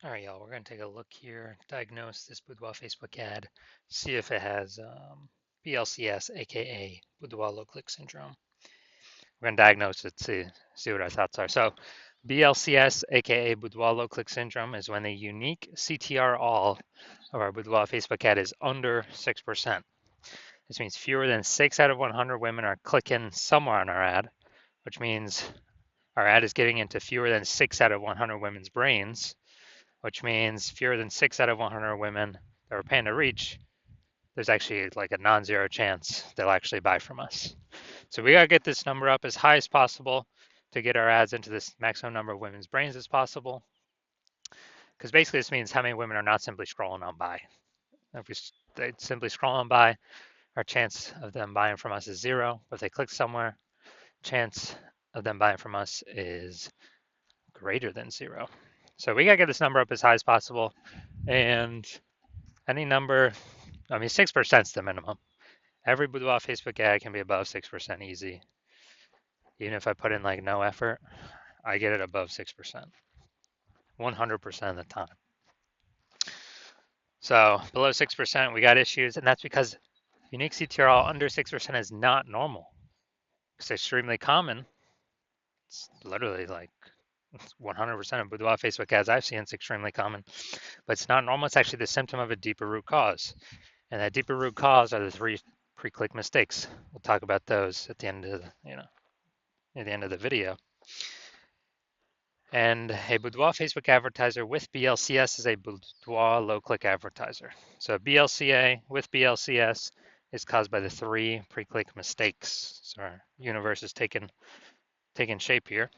All right, y'all, we're going to take a look here, diagnose this Boudoir Facebook ad, see if it has BLCS, aka Boudoir low click syndrome. We're going to diagnose it, see what our thoughts are. So, BLCS, aka Boudoir low click syndrome, is when the unique CTR all of our Boudoir Facebook ad is under 6%. This means fewer than 6 out of 100 women are clicking somewhere on our ad, which means our ad is getting into fewer than 6 out of 100 women's brains, which means fewer than 6 out of 100 women that we're paying to reach, there's actually like a non-zero chance they'll actually buy from us. So we got to get this number up as high as possible to get our ads into this maximum number of women's brains as possible. Because basically this means how many women are not simply scrolling on by. If they simply scroll on by, our chance of them buying from us is zero. But if they click somewhere, chance of them buying from us is greater than zero. So we got to get this number up as high as possible. And any number, 6% is the minimum. Every Boudoir Facebook ad can be above 6% easy. Even if I put in like no effort, I get it above 6%, 100% of the time. So below 6%, we got issues, and that's because unique CTRL under 6% is not normal. It's extremely common. It's literally like 100% of Boudoir Facebook ads I've seen, it's extremely common, but it's not normal. It's actually the symptom of a deeper root cause. And that deeper root cause are the 3 pre-click mistakes. We'll talk about those at the end of the video. And a Boudoir Facebook advertiser with BLCS is a Boudoir low-click advertiser. So BLCA with BLCS is caused by the 3 pre-click mistakes. So our universe is taking shape here.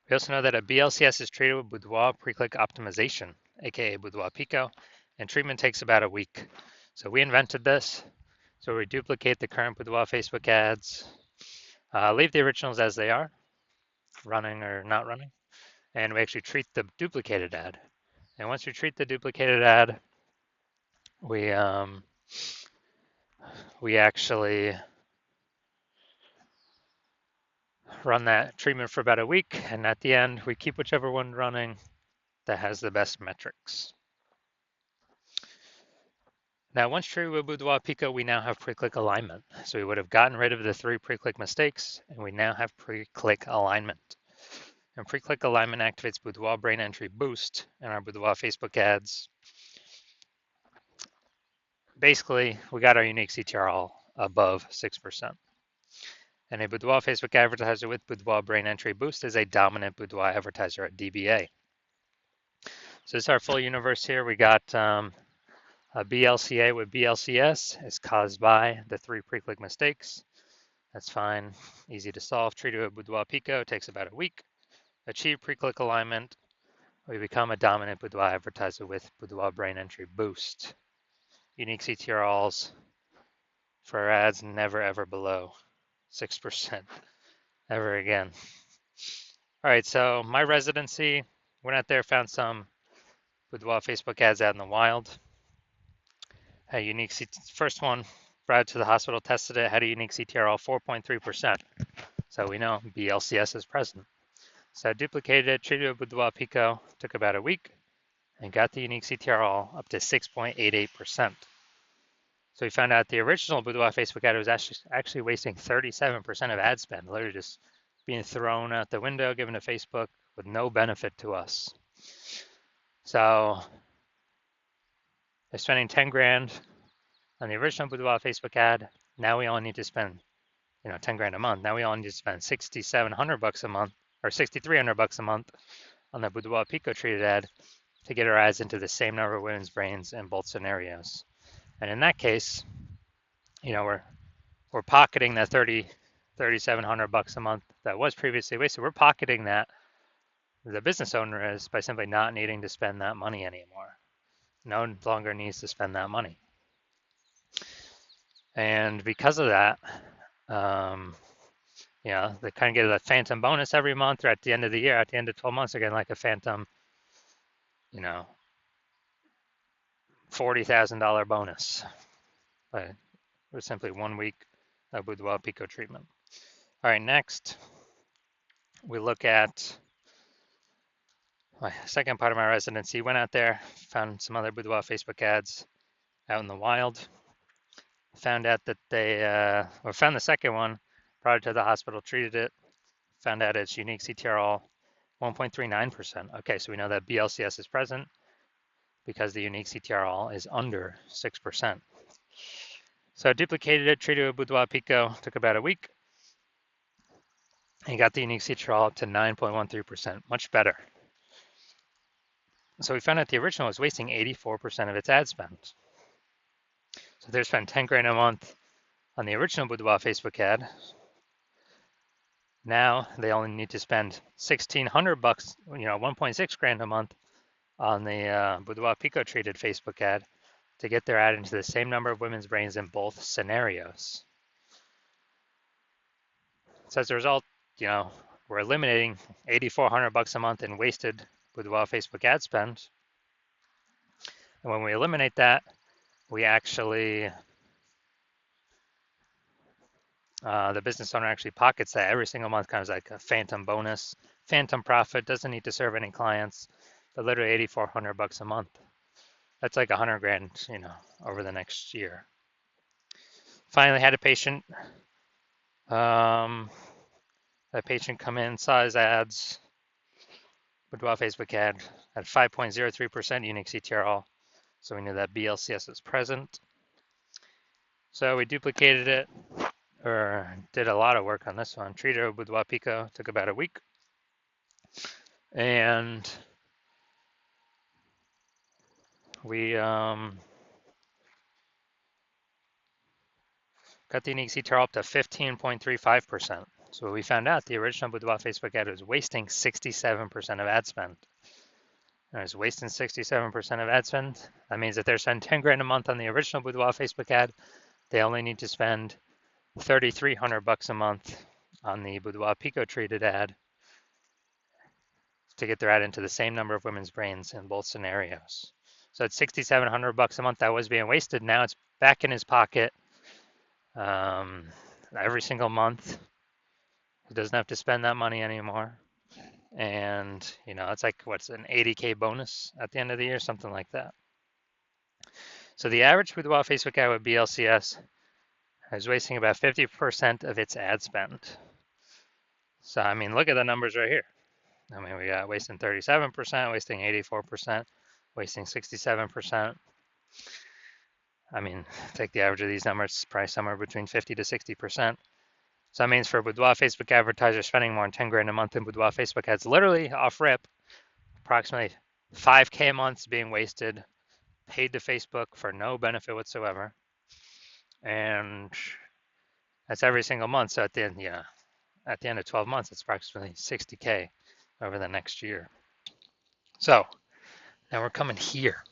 We also know that a BLCS is treated with Boudoir pre-click optimization, aka Boudoir Pico, and treatment takes about a week. So we invented this. So we duplicate the current Boudoir Facebook ads, leave the originals as they are, running or not running, and we actually treat the duplicated ad. And once we treat the duplicated ad, we actually run that treatment for about a week, and at the end, we keep whichever one running that has the best metrics. Now, once treated with Boudoir Pico, we now have pre-click alignment. So we would have gotten rid of the 3 pre-click mistakes, and we now have pre-click alignment. And pre-click alignment activates Boudoir brain entry boost in our Boudoir Facebook ads. Basically, we got our unique CTR above 6%. And a Boudoir Facebook advertiser with Boudoir brain entry boost is a dominant Boudoir advertiser at DBA. So this is our full universe here. We got a BLCA with BLCS is caused by the 3 pre-click mistakes. That's fine, easy to solve. Treated with Boudoir Pico takes about a week. Achieve pre-click alignment. We become a dominant Boudoir advertiser with Boudoir brain entry boost. Unique CTRLs for our ads never ever below 6% ever again. All right, so my residency, went out there, found some Boudoir Facebook ads out in the wild. Had a unique first one, brought it to the hospital, tested it, had a unique CTRL 4.3%. So we know BLCS is present. So I duplicated it, treated it with Boudoir Pico, took about a week, and got the unique CTRL up to 6.88%. So we found out the original Boudoir Facebook ad was actually wasting 37% of ad spend, literally just being thrown out the window, given to Facebook with no benefit to us. So they're spending 10 grand on the original Boudoir Facebook ad. Now we only need to spend, 10 grand a month. Now we only need to spend $6,700 a month or $6,300 a month on the Boudoir Pico treated ad to get our ads into the same number of women's brains in both scenarios. And in that case, we're pocketing that $3,700 a month that was previously wasted. We're pocketing that. The business owner is by simply not needing to spend that money anymore. No longer needs to spend that money. And because of that, they kind of get a phantom bonus every month, or at the end of the year, at the end of 12 months, they're getting like a phantom, $40,000 bonus. But it was simply 1 week of Boudoir Pico treatment. All right, next we look at My second part of my residency, went out there, found some other Boudoir Facebook ads out in the wild. Found out that found the second one, brought it to the hospital, treated it, found out its unique CTRL 1.39%. Okay, so we know that BLCS is present because the unique CTRL is under 6%. So I duplicated it, treated it with Boudoir Pico, took about a week, and got the unique CTRL up to 9.13%, much better. So we found out the original was wasting 84% of its ad spend. So they're spending 10 grand a month on the original Boudoir Facebook ad. Now they only need to spend $1,600, 1.6 grand a month on the Boudoir Pico treated Facebook ad to get their ad into the same number of women's brains in both scenarios. So as a result, we're eliminating $8,400 a month in wasted Boudoir Facebook ad spend. And when we eliminate that, we actually, the business owner actually pockets that every single month, kind of like a phantom bonus, phantom profit, doesn't need to serve any clients, but literally $8,400 a month. That's like 100 grand, over the next year. Finally had a patient. That patient come in, size ads, Boudoir Facebook ad at 5.03% unique CTRL. So we knew that BLCS is present. So we duplicated it, or did a lot of work on this one. Treated it with Boudoir Pico, took about a week. And we got the unique CTRL up to 15.35%. So we found out the original Boudoir Facebook ad was wasting 67% of ad spend. And it's wasting 67% of ad spend. That means that they're spending 10 grand a month on the original Boudoir Facebook ad. They only need to spend $3,300 a month on the Boudoir Pico treated ad to get their ad into the same number of women's brains in both scenarios. So it's $6,700 a month that was being wasted. Now it's back in his pocket every single month. He doesn't have to spend that money anymore. And, it's like, what's an 80K bonus at the end of the year, something like that. So the average Boudoir Facebook ad with BLCS is wasting about 50% of its ad spend. So, look at the numbers right here. We got wasting 37%, wasting 84%, wasting 67%. Take the average of these numbers, probably somewhere between 50 to 60%. So that means for Boudoir Facebook advertisers spending more than 10 grand a month in Boudoir Facebook ads, literally off rip, approximately 5K a month is being wasted, paid to Facebook for no benefit whatsoever. And that's every single month. So at the end of 12 months, it's approximately 60K over the next year. So now we're coming here.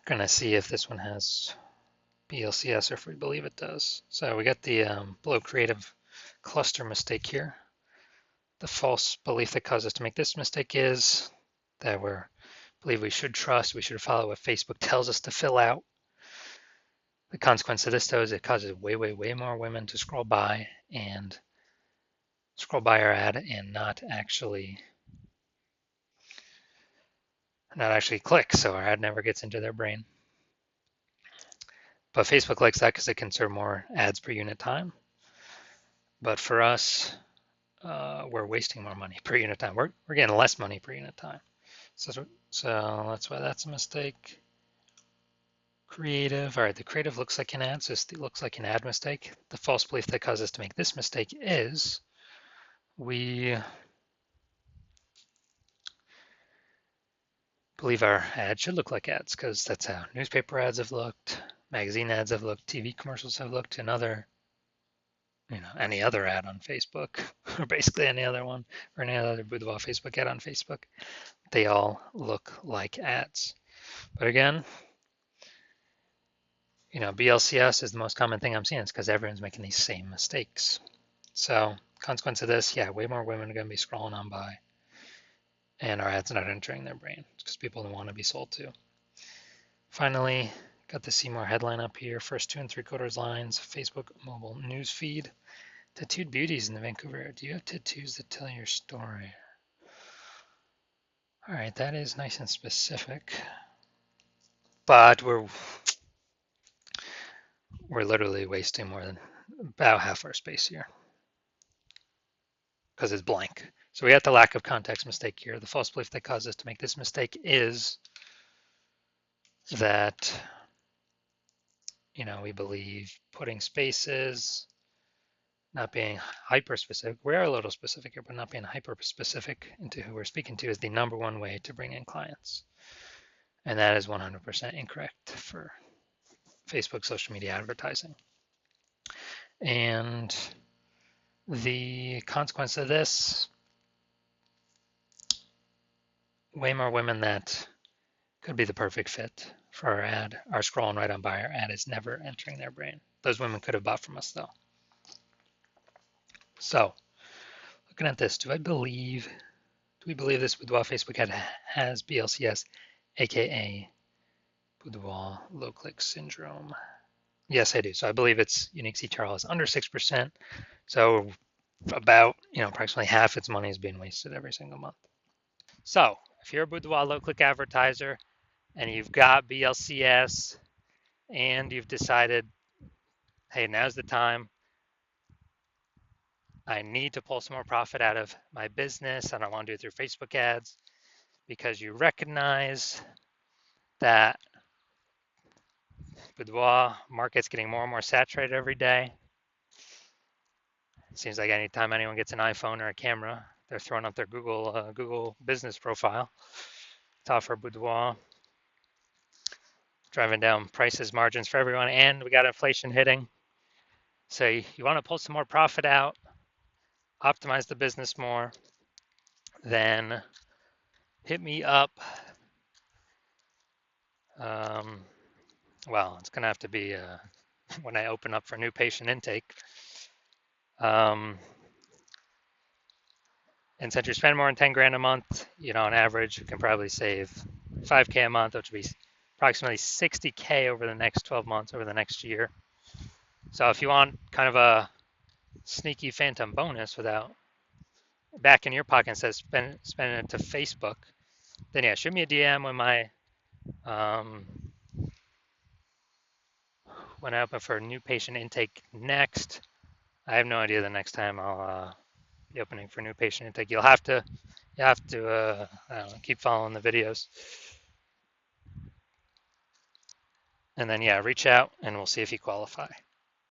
Gonna see if this one has BLCS or if we believe it does. So we got the below creative cluster mistake here. The false belief that caused us to make this mistake is that we believe we should follow what Facebook tells us to fill out. The consequence of this, though, is it causes way, way, way more women to scroll by our ad and not actually click, so our ad never gets into their brain. But Facebook likes that because it can serve more ads per unit time. But for us, we're wasting more money per unit time. We're getting less money per unit time. So that's why that's a mistake. Creative. All right, the creative looks like an ad, so it looks like an ad mistake. The false belief that caused us to make this mistake is we believe our ad should look like ads because that's how newspaper ads have looked, magazine ads have looked, TV commercials have looked, and any other ad on Facebook, or basically any other one, or any other Boudoir Facebook ad on Facebook. They all look like ads. But again, BLCS is the most common thing I'm seeing. It's because everyone's making these same mistakes. So consequence of this, way more women are going to be scrolling on by. And our ads not entering their brain because people don't want to be sold to. Finally, got the see more headline up here. First 2 3/4 lines, Facebook mobile news feed. Tattooed beauties in the Vancouver area. Do you have tattoos that tell your story? All right, that is nice and specific. But we're literally wasting more than about half our space here because it's blank. So we got the lack of context mistake here. The false belief that caused us to make this mistake is that, we believe putting spaces, not being hyper specific. We are a little specific here, but not being hyper specific into who we're speaking to is the number one way to bring in clients. And that is 100% incorrect for Facebook social media advertising. And the consequence of this, way more women that could be the perfect fit for our ad are scrolling right on by. Our ad is never entering their brain. Those women could have bought from us though. So looking at this, do we believe this Boudoir Facebook ad has BLCS, aka Boudoir low click syndrome? Yes, I do. So I believe its unique CTRL is under 6%. So about, approximately half its money is being wasted every single month. So if you're a Boudoir low click advertiser and you've got BLCS and you've decided, hey, now's the time, I need to pull some more profit out of my business and I want to do it through Facebook ads, because you recognize that Boudoir market's getting more and more saturated every day. It seems like anytime anyone gets an iPhone or a camera, they're throwing up their Google business profile to offer Boudoir, driving down prices, margins for everyone, and we got inflation hitting. So you want to pull some more profit out, optimize the business more, then hit me up. Well, it's going to have to be when I open up for new patient intake. And since you spend more than 10 grand a month, on average, you can probably save 5K a month, which would be approximately 60K over the next 12 months, over the next year. So if you want kind of a sneaky phantom bonus without back in your pocket instead of spending it to Facebook, then yeah, shoot me a DM when I open for a new patient intake next. I have no idea the next time I'll be opening for new patient intake. You have to I don't know, keep following the videos. And then, yeah, reach out and we'll see if you qualify.